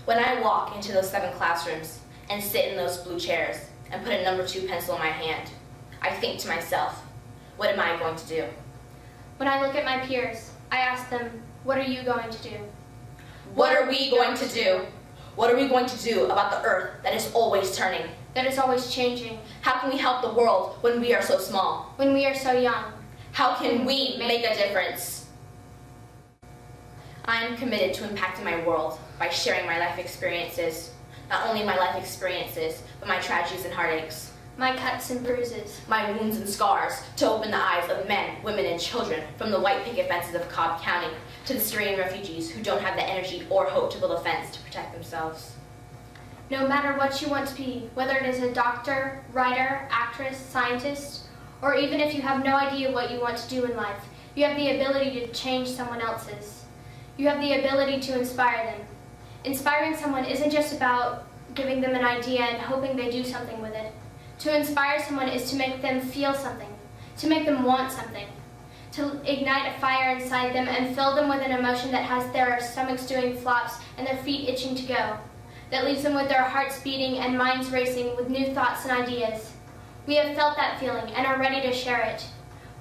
When I walk into those 7 classrooms and sit in those blue chairs and put a number 2 pencil in my hand, I think to myself, what am I going to do? When I look at my peers, I ask them, what are you going to do? What are we going to do? What are we going to do about the earth that is always turning? That is always changing. How can we help the world when we are so small? When we are so young? How can we make a difference? I am committed to impacting my world by sharing my life experiences. Not only my life experiences, but my tragedies and heartaches. My cuts and bruises. My wounds and scars, to open the eyes of men, women, and children from the white picket fences of Cobb County to the Syrian refugees who don't have the energy or hope to build a fence to protect themselves. No matter what you want to be, whether it is a doctor, writer, actress, scientist, or even if you have no idea what you want to do in life, you have the ability to change someone else's. You have the ability to inspire them. Inspiring someone isn't just about giving them an idea and hoping they do something with it. To inspire someone is to make them feel something, to make them want something, to ignite a fire inside them and fill them with an emotion that has their stomachs doing flops and their feet itching to go, that leaves them with their hearts beating and minds racing with new thoughts and ideas. We have felt that feeling and are ready to share it.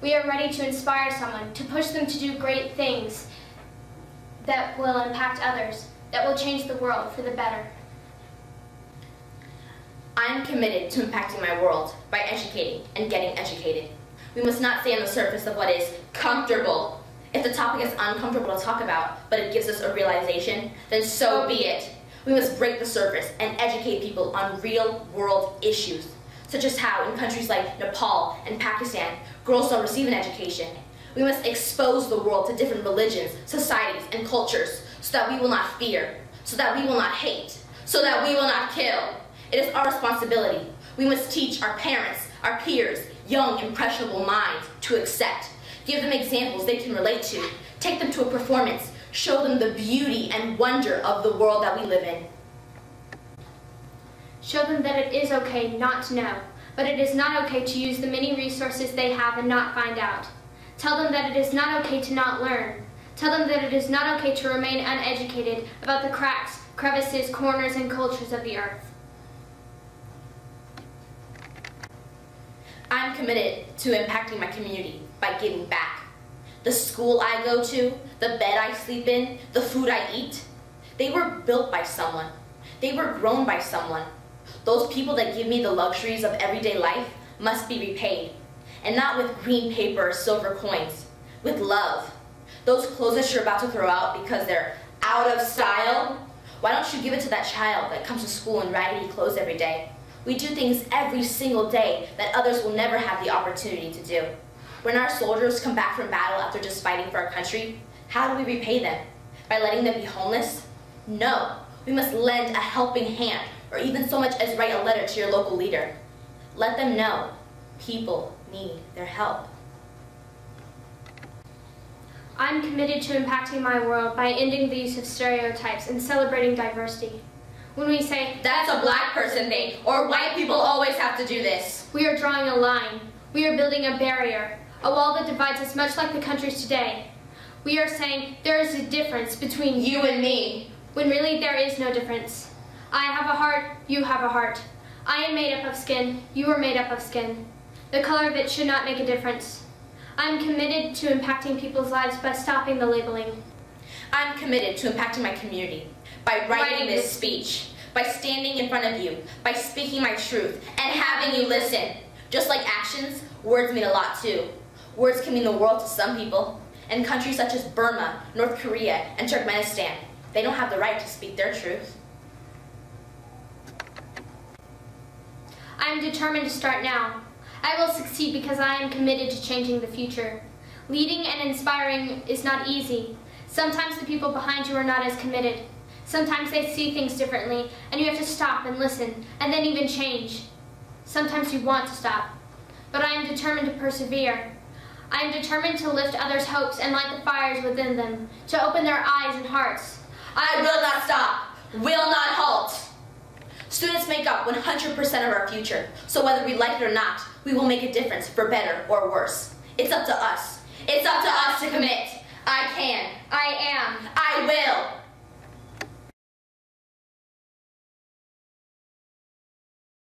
We are ready to inspire someone, to push them to do great things that will impact others, that will change the world for the better. I am committed to impacting my world by educating and getting educated. We must not stay on the surface of what is comfortable. If the topic is uncomfortable to talk about, but it gives us a realization, then so be it. We must break the surface and educate people on real-world issues, such as how in countries like Nepal and Pakistan, girls don't receive an education. We must expose the world to different religions, societies, and cultures so that we will not fear, so that we will not hate, so that we will not kill. It is our responsibility. We must teach our parents, our peers, young, impressionable minds to accept. Give them examples they can relate to. Take them to a performance. Show them the beauty and wonder of the world that we live in. Show them that it is okay not to know, but it is not okay to use the many resources they have and not find out. Tell them that it is not okay to not learn. Tell them that it is not okay to remain uneducated about the cracks, crevices, corners, and cultures of the earth. I'm committed to impacting my community by giving back. The school I go to, the bed I sleep in, the food I eat, they were built by someone. They were grown by someone. Those people that give me the luxuries of everyday life must be repaid. And not with green paper or silver coins, with love. Those clothes that you're about to throw out because they're out of style, why don't you give it to that child that comes to school in raggedy clothes every day? We do things every single day that others will never have the opportunity to do. When our soldiers come back from battle after just fighting for our country, how do we repay them? By letting them be homeless? No, we must lend a helping hand, or even so much as write a letter to your local leader. Let them know people need their help. I'm committed to impacting my world by ending the use of stereotypes and celebrating diversity. When we say, that's a black person thing, or white people always have to do this, we are drawing a line. We are building a barrier, a wall that divides us much like the countries today. We are saying there is a difference between you and me, when really there is no difference. I have a heart, you have a heart. I am made up of skin, you are made up of skin. The color of it should not make a difference. I'm committed to impacting people's lives by stopping the labeling. I'm committed to impacting my community by writing this speech, by standing in front of you, by speaking my truth, and having you listen. Just like actions, words mean a lot too. Words can mean the world to some people. In countries such as Burma, North Korea, and Turkmenistan, they don't have the right to speak their truth. I am determined to start now. I will succeed because I am committed to changing the future. Leading and inspiring is not easy. Sometimes the people behind you are not as committed. Sometimes they see things differently, and you have to stop and listen, and then even change. Sometimes you want to stop, but I am determined to persevere. I am determined to lift others' hopes and light the fires within them, to open their eyes and hearts. I will not stop, will not halt. Students make up 100% of our future, so whether we like it or not, we will make a difference for better or worse. It's up to us. It's up to us to commit. I can. I am. I will.